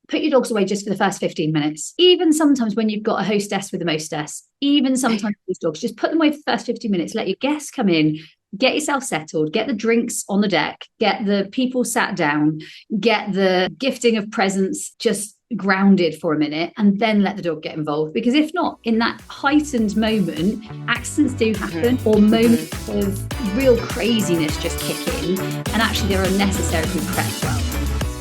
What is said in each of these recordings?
put your dogs away just for the first 15 minutes. Even sometimes when you've got a hostess with a mostess, even sometimes these dogs, just put them away for the first 15 minutes, let your guests come in, get yourself settled, get the drinks on the deck, get the people sat down, get the gifting of presents just grounded for a minute, and then let the dog get involved. Because if not, in that heightened moment, accidents do happen, or moments of real craziness just kick in, and actually they're unnecessarily prepped well.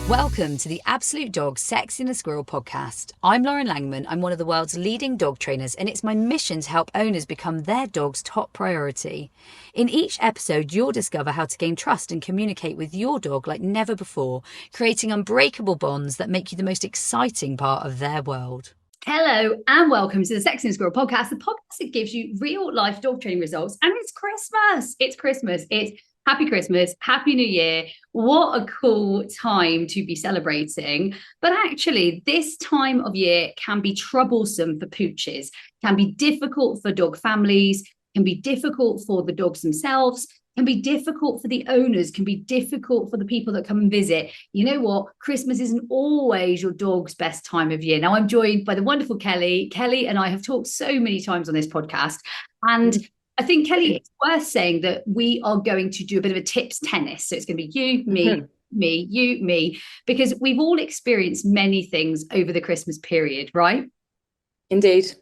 Welcome to the Absolute Dogs Sexier and the Squirrel podcast. I'm Lauren Langman. I'm one of the world's leading dog trainers, and it's my mission to help owners become their dog's top priority. In each episode, you'll discover how to gain trust and communicate with your dog like never before, creating unbreakable bonds that make you the most exciting part of their world. Hello and welcome to the Sexier and Squirrel podcast, the podcast that gives you real life dog training results. And it's Christmas. It's Christmas. It's Happy Christmas, Happy New Year. What a cool time to be celebrating. But actually, this time of year can be troublesome for pooches, can be difficult for dog families, can be difficult for the dogs themselves, can be difficult for the owners, can be difficult for the people that come and visit. You know what? Christmas isn't always your dog's best time of year. Now, I'm joined by the wonderful Kelly. Kelly and I have talked so many times on this podcast, and I think, Kelly, it's worth saying that we are going to do a bit of a tips tennis. So it's going to be you, me, me, you, me, because we've all experienced many things over the Christmas period, right? Indeed.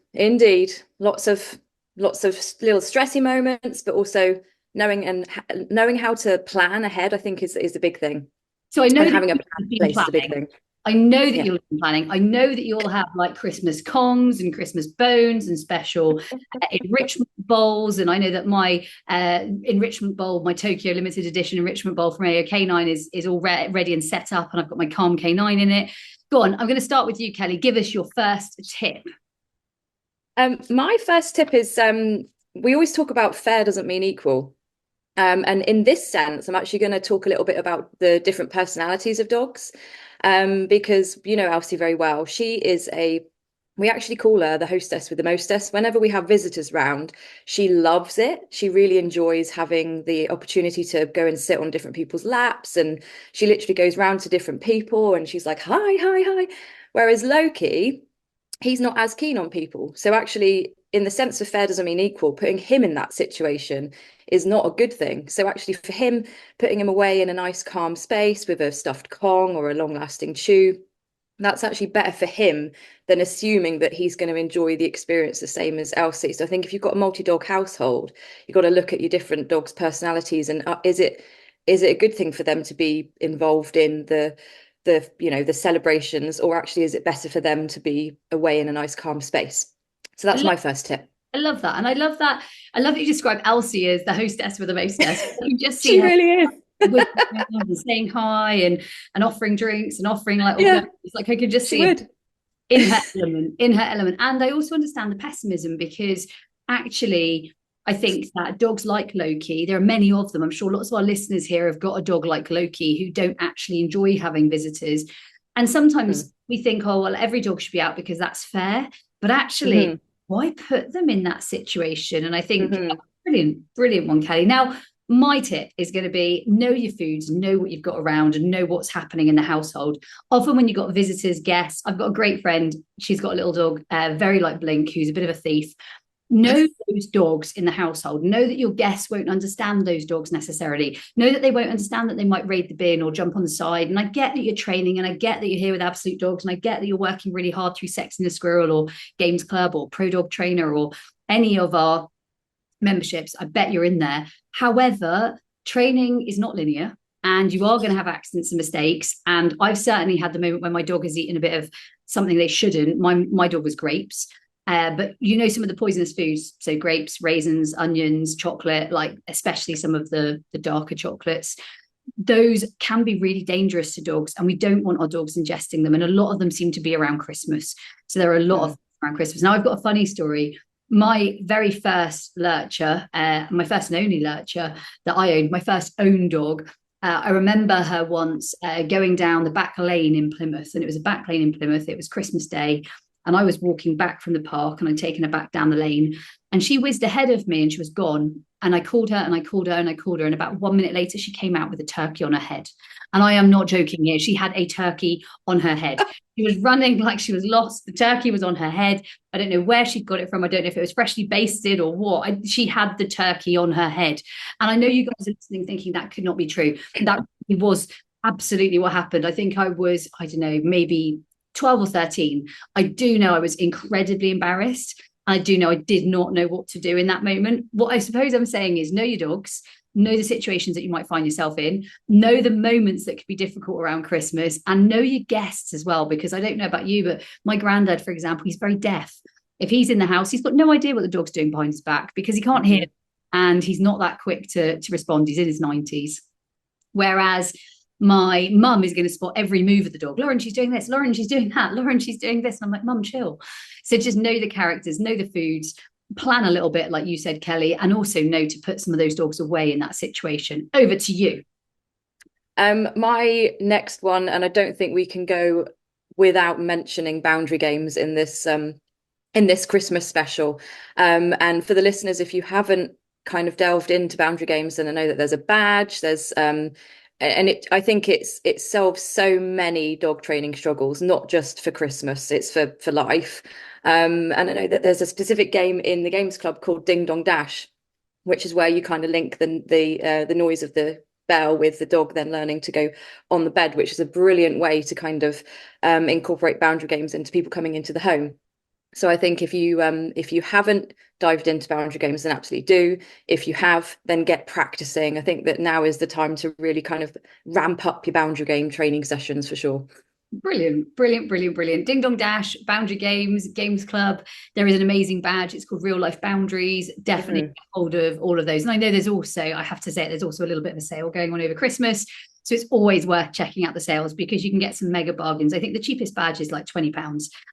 Lots of little stressy moments, but also knowing how to plan ahead, I think is the big thing. So I know having a plan in place is the big thing. I know that you'll be planning. I know that you'll have like Christmas Kongs and Christmas bones and special enrichment bowls. And I know that my enrichment bowl, my Tokyo limited edition enrichment bowl from AO Canine is all ready and set up. And I've got my Calm Canine in it. Go on. I'm going to start with you, Kelly. Give us your first tip. My first tip is we always talk about fair doesn't mean equal. And in this sense, I'm actually going to talk a little bit about the different personalities of dogs. Because you know Elsie very well. We actually call her the hostess with the mostess. Whenever we have visitors round, she loves it. She really enjoys having the opportunity to go and sit on different people's laps, and she literally goes round to different people and she's like, hi. Whereas Loki, he's not as keen on people. So actually, in the sense of fair doesn't mean equal, putting him in that situation is not a good thing. So actually for him, putting him away in a nice calm space with a stuffed Kong or a long-lasting chew, that's actually better for him than assuming that he's going to enjoy the experience the same as Elsie. So I think if you've got a multi-dog household, you've got to look at your different dogs' personalities and is it a good thing for them to be involved in the celebrations, or actually is it better for them to be away in a nice calm space? So that's my first tip. I love that. And I love that you describe Elsie as the hostess with the mostess. You just see she really is. with saying hi and offering drinks and offering it's like I could just see it in her element. And I also understand the pessimism, because actually I think that dogs like Loki, there are many of them. I'm sure lots of our listeners here have got a dog like Loki who don't actually enjoy having visitors. And sometimes we think, oh, well, every dog should be out because that's fair. But actually, why put them in that situation? And I think brilliant one, Kelly. Now, my tip is going to be know your foods, know what you've got around, and know what's happening in the household. Often when you've got visitors, guests, I've got a great friend. She's got a little dog, very like Blink, who's a bit of a thief. Know those dogs in the household. Know that your guests won't understand those dogs necessarily. Know that they won't understand that they might raid the bin or jump on the side. And I get that you're training, and I get that you're here with Absolute Dogs, and I get that you're working really hard through Sexier and the Squirrel or Games Club or Pro Dog Trainer or any of our memberships. I bet you're in there. However, training is not linear, and you are going to have accidents and mistakes. And I've certainly had the moment when my dog has eaten a bit of something they shouldn't. My dog was grapes. But you know, some of the poisonous foods, so grapes, raisins, onions, chocolate, like especially some of the darker chocolates, those can be really dangerous to dogs, and we don't want our dogs ingesting them. And a lot of them seem to be around Christmas. So there are a lot of around Christmas. Now, I've got a funny story. My very first lurcher, my first and only lurcher that I owned, my first own dog, I remember her once going down the back lane in Plymouth, and it was a back lane in Plymouth. It was Christmas Day. And I was walking back from the park, and I'd taken her back down the lane. And she whizzed ahead of me and she was gone. And I called her and I called her and I called her. And about 1 minute later, she came out with a turkey on her head. And I am not joking here. She had a turkey on her head. She was running like she was lost. The turkey was on her head. I don't know where she got it from. I don't know if it was freshly basted or what. She had the turkey on her head. And I know you guys are listening thinking that could not be true. That was absolutely what happened. I think I was, I don't know, maybe 12 or 13. I do know I was incredibly embarrassed. I do know I did not know what to do in that moment. What I suppose I'm saying is know your dogs, know the situations that you might find yourself in, know the moments that could be difficult around Christmas, and know your guests as well. Because I don't know about you, but my granddad, for example, he's very deaf. If he's in the house, he's got no idea what the dog's doing behind his back because he can't hear, and he's not that quick to respond. He's in his 90s. Whereas my mum is going to spot every move of the dog. Lauren, she's doing this. Lauren, she's doing that. Lauren, she's doing this. And I'm like, Mum, chill. So just know the characters, know the foods, plan a little bit, like you said, Kelly, and also know to put some of those dogs away in that situation. Over to you. My next one, and I don't think we can go without mentioning boundary games in this Christmas special. And for the listeners, if you haven't kind of delved into boundary games, then I know that there's a badge, there's and I think it solves so many dog training struggles, not just for Christmas, it's for life. And I know that there's a specific game in the Games Club called Ding Dong Dash, which is where you kind of link the noise of the bell with the dog then learning to go on the bed, which is a brilliant way to kind of incorporate boundary games into people coming into the home. So I think if you haven't dived into boundary games, then absolutely do. If you have, then get practicing. I think that now is the time to really kind of ramp up your boundary game training sessions for sure. Brilliant, brilliant, brilliant, brilliant. Ding Dong Dash, Boundary Games, Games Club. There is an amazing badge. It's called Real Life Boundaries. Definitely get hold of all of those. And I know there's also, I have to say, there's also a little bit of a sale going on over Christmas. So it's always worth checking out the sales because you can get some mega bargains. I think the cheapest badge is like £20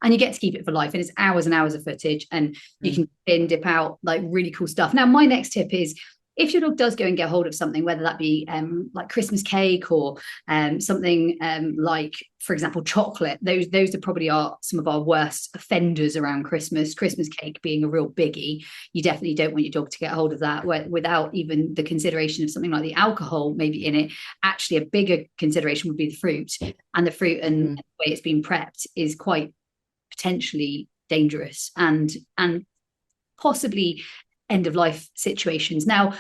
and you get to keep it for life. And it's hours and hours of footage and you can dip out like really cool stuff. Now, my next tip is if your dog does go and get hold of something, whether that be like Christmas cake or something like, for example, chocolate, those are probably some of our worst offenders around Christmas. Christmas cake being a real biggie. You definitely don't want your dog to get hold of that without even the consideration of something like the alcohol maybe in it. Actually, a bigger consideration would be the fruit, and the fruit and the way it's been prepped is quite potentially dangerous and possibly end of life situations. Now,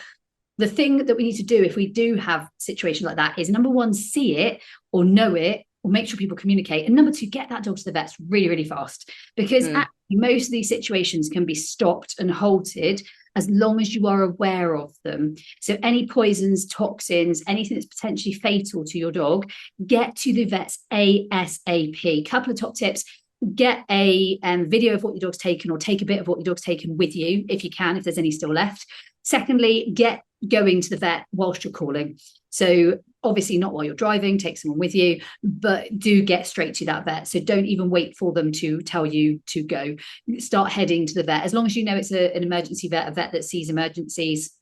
the thing that we need to do if we do have situations like that is number one, see it or know it or make sure people communicate. And number two, get that dog to the vets really, really fast because actually most of these situations can be stopped and halted as long as you are aware of them. So any poisons, toxins, anything that's potentially fatal to your dog, get to the vets ASAP. Couple of top tips. Get a video of what your dog's taken or take a bit of what your dog's taken with you if you can, if there's any still left. Secondly, get going to the vet whilst you're calling. So obviously not while you're driving, take someone with you, but do get straight to that vet. So don't even wait for them to tell you to go. Start heading to the vet. As long as you know it's an emergency vet, a vet that sees emergencies,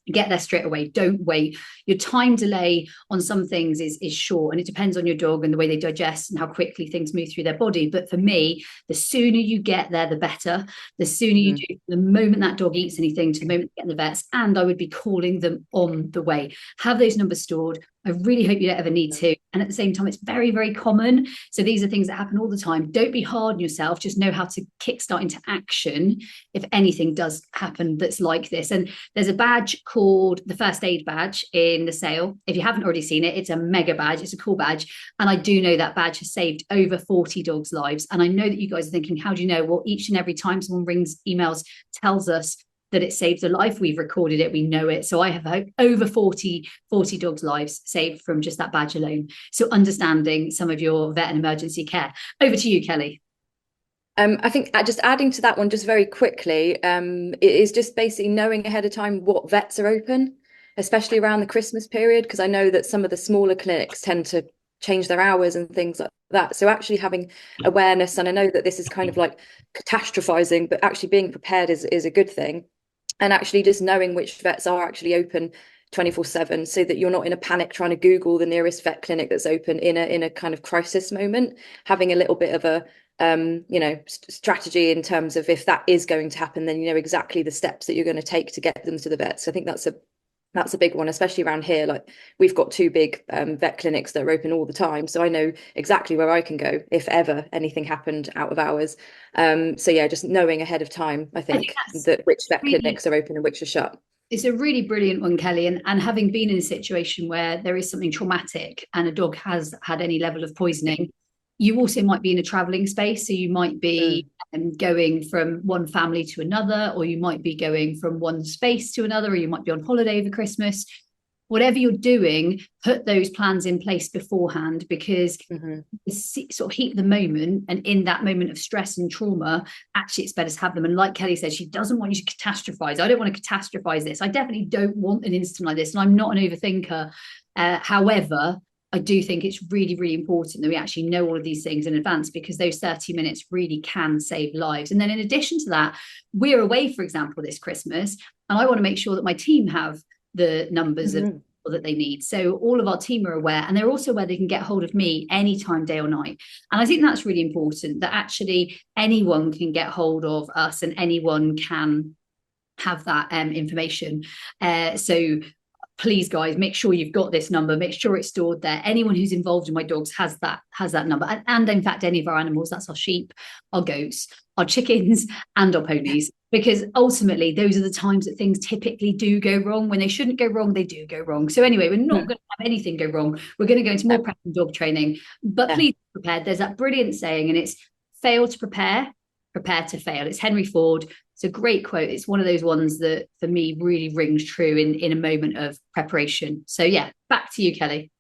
get there straight away. Don't wait. Your time delay on some things is short, and it depends on your dog and the way they digest and how quickly things move through their body. But for me, the sooner you get there, the better. The sooner you do, the moment that dog eats anything to the moment you get in the vets, and I would be calling them on the way. Have those numbers stored. I really hope you don't ever need to. And at the same time, it's very, very common. So these are things that happen all the time. Don't be hard on yourself. Just know how to kickstart into action if anything does happen that's like this. And there's a badge called the First Aid Badge in the sale. If you haven't already seen it, it's a mega badge. It's a cool badge. And I do know that badge has saved over 40 dogs' lives. And I know that you guys are thinking, how do you know? Well, each and every time someone rings, emails, tells us that it saved a life, we've recorded it, we know it. So I have over 40 dogs' lives saved from just that badge alone. So understanding some of your vet and emergency care. Over to you, Kelly. I think just adding to that one just very quickly, it is just basically knowing ahead of time what vets are open, especially around the Christmas period, because I know that some of the smaller clinics tend to change their hours and things like that. So actually having awareness, and I know that this is kind of like catastrophizing, but actually being prepared is a good thing. And actually just knowing which vets are actually open 24/7, so that you're not in a panic trying to Google the nearest vet clinic that's open in a kind of crisis moment. Having a little bit of a strategy in terms of, if that is going to happen, then you know exactly the steps that you're going to take to get them to the vet. So I think that's a big one, especially around here. Like, we've got 2 big vet clinics that are open all the time, so I know exactly where I can go if ever anything happened out of hours. So yeah, just knowing ahead of time, I think that which vet clinics are open and which are shut. It's a really brilliant one, Kelly. And having been in a situation where there is something traumatic and a dog has had any level of poisoning, you also might be in a traveling space. So you might be going from one family to another, or you might be going from one space to another, or you might be on holiday over Christmas. Whatever you're doing, put those plans in place beforehand, because sort of heat of the moment, and in that moment of stress and trauma, actually it's better to have them. And like Kelly said, she doesn't want you to catastrophize. I don't want to catastrophize this. I definitely don't want an incident like this, and I'm not an overthinker. However, I do think it's really, really important that we actually know all of these things in advance, because those 30 minutes really can save lives. And then in addition to that, we're away, for example, this Christmas, and I want to make sure that my team have the numbers of people that they need. So all of our team are aware, and they're also aware they can get hold of me anytime, day or night. And I think that's really important, that actually anyone can get hold of us and anyone can have that information. So please, guys, make sure you've got this number, make sure it's stored there. Anyone who's involved in my dogs has that number. And in fact, any of our animals, that's our sheep, our goats, our chickens, and our ponies, because ultimately those are the times that things typically do go wrong. When they shouldn't go wrong, they do go wrong. So anyway, we're not going to have anything go wrong. We're going to go into more prep and dog training, but please be prepared. There's that brilliant saying, and it's fail to prepare, prepare to fail. It's Henry Ford. It's a great quote. It's one of those ones that for me really rings true in a moment of preparation. So yeah, back to you, Kelly.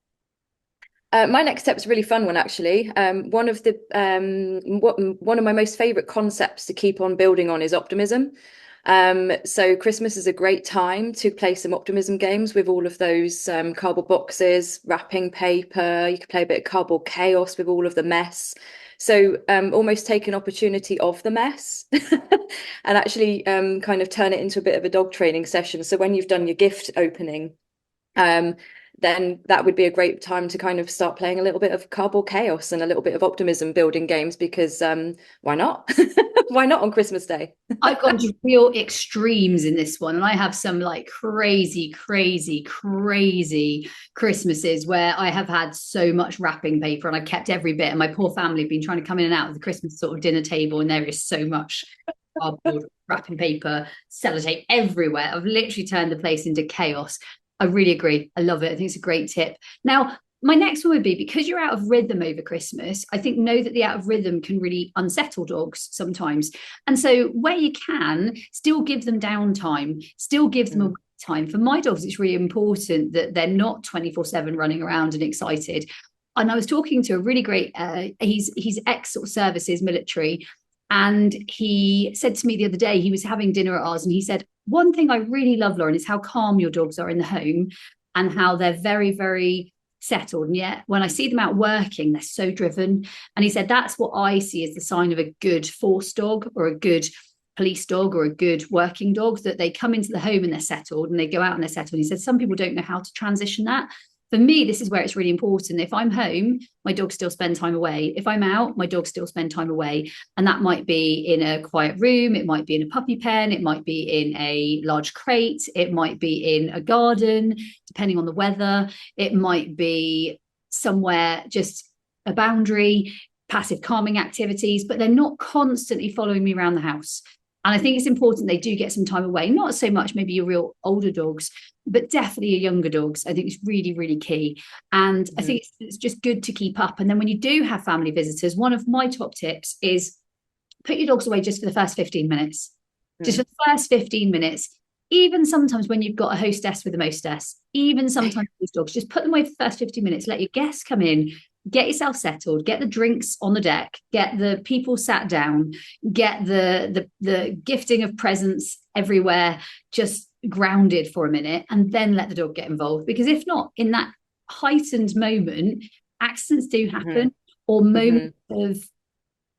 My next step is a really fun one, actually. One of my most favorite concepts to keep on building on is optimism. So Christmas is a great time to play some optimism games with all of those cardboard boxes, wrapping paper. You can play a bit of cardboard chaos with all of the mess. So almost take an opportunity of the mess and actually kind of turn it into a bit of a dog training session. So when you've done your gift opening, then that would be a great time to kind of start playing a little bit of cardboard chaos and a little bit of optimism building games, because why not? Why not on Christmas Day? I've gone to real extremes in this one, and I have some like crazy Christmases where I have had so much wrapping paper and I've kept every bit, and my poor family have been trying to come in and out of the Christmas sort of dinner table, and there is so much cardboard, wrapping paper, sellotape everywhere. I've literally turned the place into chaos. I really agree. I love it. I think it's a great tip. Now, my next one would be, because you're out of rhythm over Christmas, I think know that the out of rhythm can really unsettle dogs sometimes. And so where you can, still give them downtime, still give them a time. For my dogs, it's really important that they're not 24/7 running around and excited. And I was talking to a really great, he's ex sort of services, military. And he said to me the other day, he was having dinner at ours, and he said, one thing I really love, Lauren, is how calm your dogs are in the home and how they're very, very settled. And yet when I see them out working, they're so driven. And he said, that's what I see as the sign of a good force dog, or a good police dog, or a good working dog, that they come into the home and they're settled, and they go out and they're settled. And he said, some people don't know how to transition that. For me, this is where it's really important. If I'm home, my dogs still spend time away. If I'm out, my dogs still spend time away. And that might be in a quiet room. It might be in a puppy pen. It might be in a large crate. It might be in a garden, depending on the weather. It might be somewhere, just a boundary, passive calming activities, but they're not constantly following me around the house. And I think it's important they do get some time away, not so much maybe your real older dogs, but definitely your younger dogs. I think it's really, really key. And I think it's just good to keep up. And then when you do have family visitors, one of my top tips is put your dogs away just for the first 15 minutes. Just for the first 15 minutes. Even sometimes when you've got a hostess with a mostess, even sometimes these dogs, just put them away for the first 15 minutes, let your guests come in, get yourself settled, get the drinks on the deck, get the people sat down, get the gifting of presents everywhere, just grounded for a minute, and then let the dog get involved. Because if not, in that heightened moment, accidents do happen, or moments of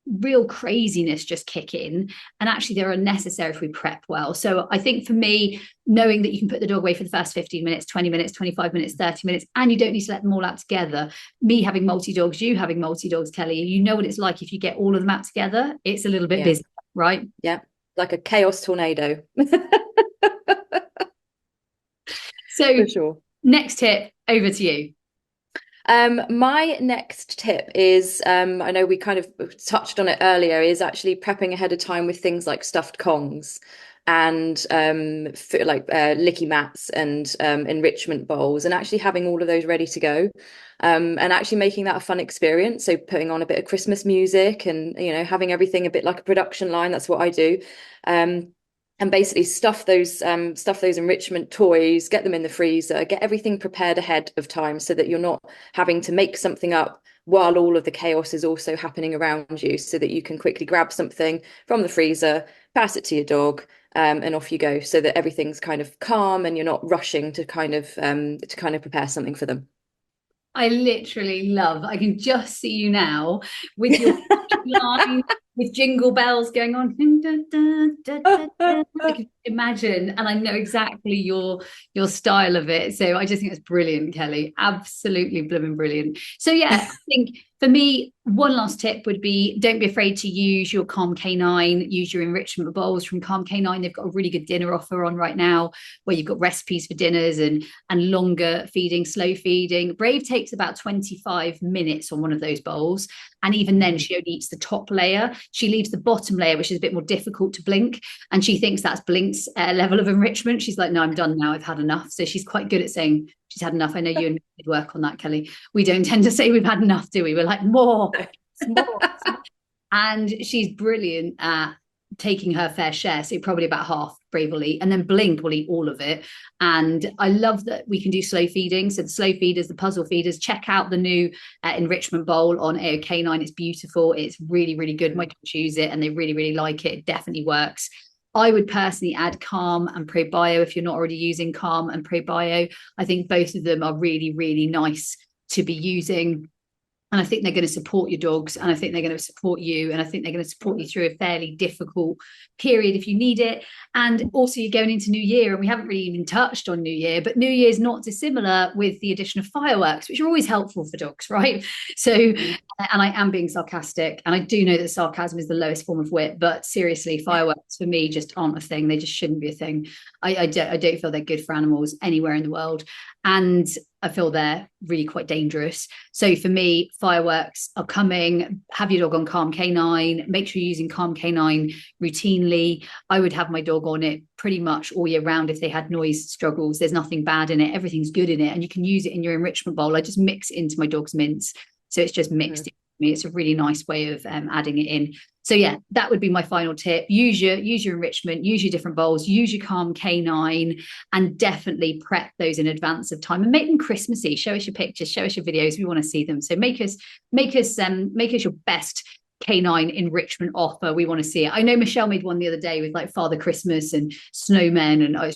real craziness just kick in, and actually they're unnecessary if we prep well. So I think for me, knowing that you can put the dog away for the first 15 minutes, 20 minutes, 25 minutes, 30 minutes, and you don't need to let them all out together. Me having multi-dogs, you having multi-dogs, Kelly, you know what it's like if you get all of them out together. It's a little bit busy, right? Yeah, like a chaos tornado. So for sure. Next tip, over to you. My next tip is, I know we kind of touched on it earlier, is actually prepping ahead of time with things like stuffed Kongs and licky mats and enrichment bowls, and actually having all of those ready to go, and actually making that a fun experience. So putting on a bit of Christmas music and, you know, having everything a bit like a production line. That's what I do. And basically stuff those enrichment toys, get them in the freezer, get everything prepared ahead of time so that you're not having to make something up while all of the chaos is also happening around you, so that you can quickly grab something from the freezer, pass it to your dog, and off you go, so that everything's kind of calm and you're not rushing to kind of prepare something for them. I can just see you now with your line, with jingle bells going on. I can imagine, and I know exactly your style of it. So I just think it's brilliant, Kelly. Absolutely blooming brilliant. So yeah, I think for me, one last tip would be, don't be afraid to use your Calm Canine, use your enrichment bowls from Calm Canine. They've got a really good dinner offer on right now, where you've got recipes for dinners and longer feeding, slow feeding. Brave takes about 25 minutes on one of those bowls. And even then, she only eats the top layer. She leaves the bottom layer, which is a bit more difficult to blink. And she thinks that's Blink's level of enrichment. She's like, no, I'm done now. I've had enough. So she's quite good at saying she's had enough. I know you and me did work on that, Kelly. We don't tend to say we've had enough, do we? We're like, more. And she's brilliant at taking her fair share, so probably about half Brave will eat, and then Blink will eat all of it. And I love that we can do slow feeding. So the slow feeders, the puzzle feeders, check out the new enrichment bowl on AO Canine. It's beautiful. It's really, really good. My dogs use it and they really, really like it. It definitely works. I would personally add Calm and Probio if you're not already using Calm and Probio. I think both of them are really, really nice to be using. And I think they're going to support your dogs, and I think they're going to support you, and I think they're going to support you through a fairly difficult period if you need it. And also, you're going into New Year, and we haven't really even touched on New Year, but New Year is not dissimilar with the addition of fireworks, which are always helpful for dogs, right? So, and I am being sarcastic, and I do know that sarcasm is the lowest form of wit, but seriously, fireworks for me just aren't a thing. They just shouldn't be a thing. I don't feel they're good for animals anywhere in the world. And I feel they're really quite dangerous. So for me, fireworks are coming. Have your dog on Calm Canine. Make sure you're using Calm Canine routinely. I would have my dog on it pretty much all year round if they had noise struggles. There's nothing bad in it. Everything's good in it. And you can use it in your enrichment bowl. I just mix it into my dog's mints. So it's just mixed in. It's a really nice way of adding it in. So yeah, that would be my final tip. Use your enrichment, use your different bowls, use your Calm Canine, and definitely prep those in advance of time and make them Christmassy. Show us your pictures, show us your videos. We want to see them. So make us your best canine enrichment offer. We want to see it. I know Michelle made one the other day with like Father Christmas and snowmen, and it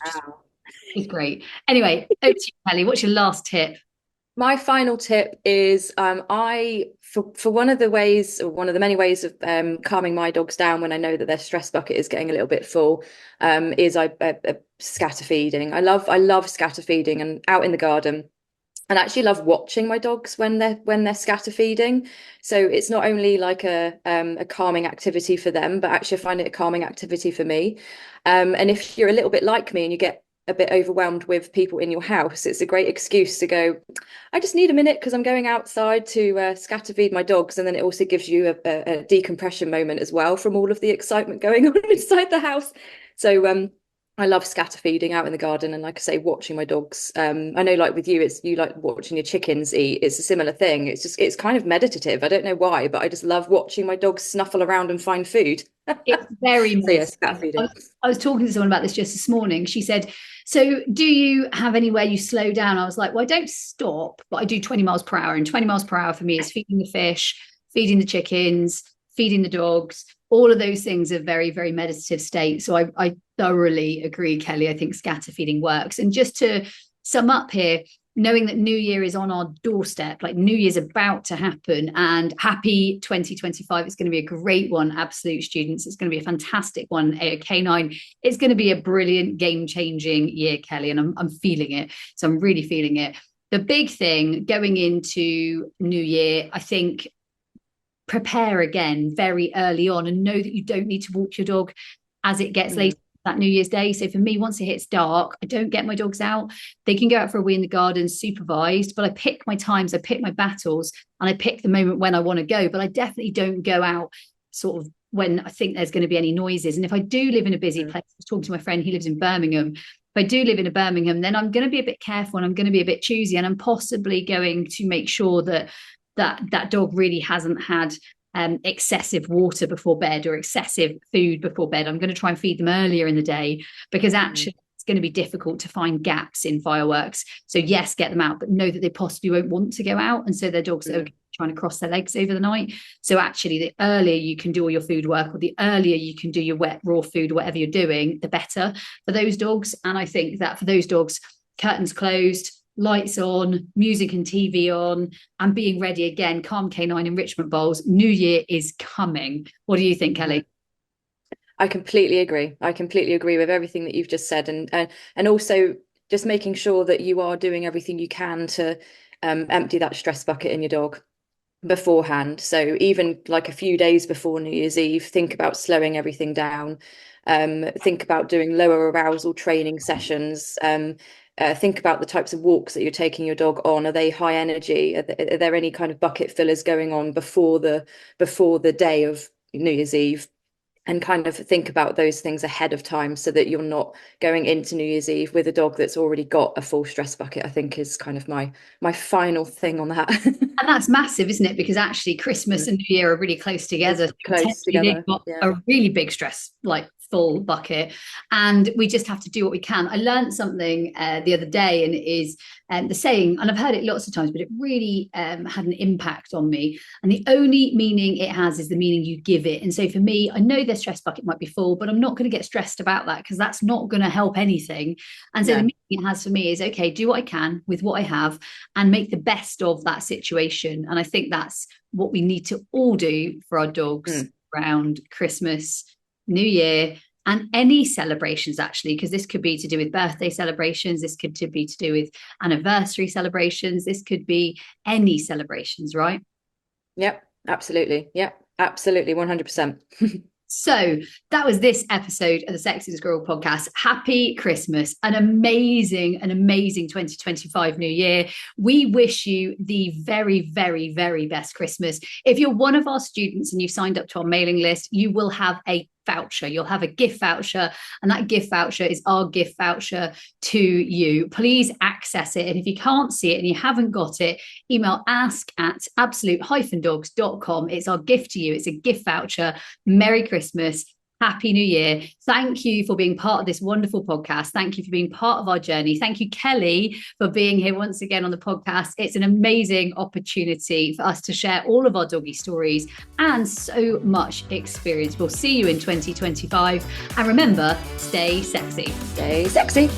was great. Anyway, over to you, Kelly. What's your last tip? My final tip is for one of the ways, or one of the many ways of calming my dogs down when I know that their stress bucket is getting a little bit full, is scatter feeding. I love scatter feeding and out in the garden. And I actually love watching my dogs when they're scatter feeding. So it's not only like a calming activity for them, but actually I find it a calming activity for me. And if you're a little bit like me and you get a bit overwhelmed with people in your house, it's a great excuse to go, I just need a minute because I'm going outside to scatter feed my dogs. And then it also gives you a decompression moment as well from all of the excitement going on inside the house. So I love scatter feeding out in the garden, and like I say, watching my dogs. I know, like with you, you like watching your chickens eat. It's a similar thing. It's kind of meditative. I don't know why, but I just love watching my dogs snuffle around and find food. It's very so yeah, scatter feeding. I was talking to someone about this just this morning. She said, so do you have anywhere you slow down? I was like, well, I don't stop, but I do 20 miles per hour. And 20 miles per hour for me is feeding the fish, feeding the chickens, feeding the dogs. All of those things are very, very meditative state. So I thoroughly agree, Kelly. I think scatter feeding works. And just to sum up here, knowing that New Year is on our doorstep, like New Year's about to happen, and happy 2025. It's going to be a great one, Absolute students. It's going to be a fantastic one, canine. It's going to be a brilliant, game-changing year, Kelly, and I'm feeling it. So I'm really feeling it. The big thing going into New Year, I think, prepare again very early on, and know that you don't need to walk your dog as it gets later that New Year's Day. So for me, once it hits dark, I don't get my dogs out. They can go out for a wee in the garden supervised, but I pick my times, I pick my battles, and I pick the moment when I want to go. But I definitely don't go out sort of when I think there's going to be any noises. And if I do live in a busy place, I was talking to my friend, he lives in Birmingham. If I do live in a Birmingham, then I'm going to be a bit careful, and I'm going to be a bit choosy, and I'm possibly going to make sure that dog really hasn't had excessive water before bed or excessive food before bed. I'm going to try and feed them earlier in the day, because actually it's going to be difficult to find gaps in fireworks. So yes, get them out, but know that they possibly won't want to go out, and so their dogs are trying to cross their legs over the night. So actually, the earlier you can do all your food work, or the earlier you can do your wet raw food, whatever you're doing, the better for those dogs. And I think that for those dogs, curtains closed, lights on, music and TV on, and being ready again, calm canine enrichment bowls. New Year is coming. What do you think, Kelly? I completely agree. I completely agree with everything that you've just said, and also just making sure that you are doing everything you can to empty that stress bucket in your dog beforehand. So even like a few days before New Year's Eve, think about slowing everything down. Think about doing lower arousal training sessions. Think about the types of walks that you're taking your dog on. Are they high energy? Are there any kind of bucket fillers going on before the day of New Year's Eve? And kind of think about those things ahead of time, so that you're not going into New Year's Eve with a dog that's already got a full stress bucket, I think is kind of my final thing on that. And that's massive, isn't it? Because actually Christmas and New Year are really close together. They've got a really big stress, like full bucket, and we just have to do what we can. I learned something the other day, and it is the saying, and I've heard it lots of times, but it really had an impact on me. And the only meaning it has is the meaning you give it. And so for me, I know their stress bucket might be full, but I'm not going to get stressed about that, because that's not going to help anything. And so the meaning it has for me is, okay, do what I can with what I have and make the best of that situation. And I think that's what we need to all do for our dogs around Christmas, New Year, and any celebrations, actually, because this could be to do with birthday celebrations, this could be to do with anniversary celebrations, this could be any celebrations, right? Yep, absolutely. Yep, absolutely, 100%. So that was this episode of the Sexier Squirrel podcast. Happy Christmas, an amazing 2025 new year. We wish you the very, very, very best Christmas. If you're one of our students and you signed up to our mailing list, you will have a voucher. You'll have a gift voucher, and that gift voucher is our gift voucher to you. Please access it. And if you can't see it and you haven't got it, email ask@absolute-dogs.com. It's our gift to you. It's a gift voucher. Merry Christmas. Happy New Year. Thank you for being part of this wonderful podcast. Thank you for being part of our journey. Thank you, Kelly, for being here once again on the podcast. It's an amazing opportunity for us to share all of our doggy stories and so much experience. We'll see you in 2025. And remember, stay sexy. Stay sexy.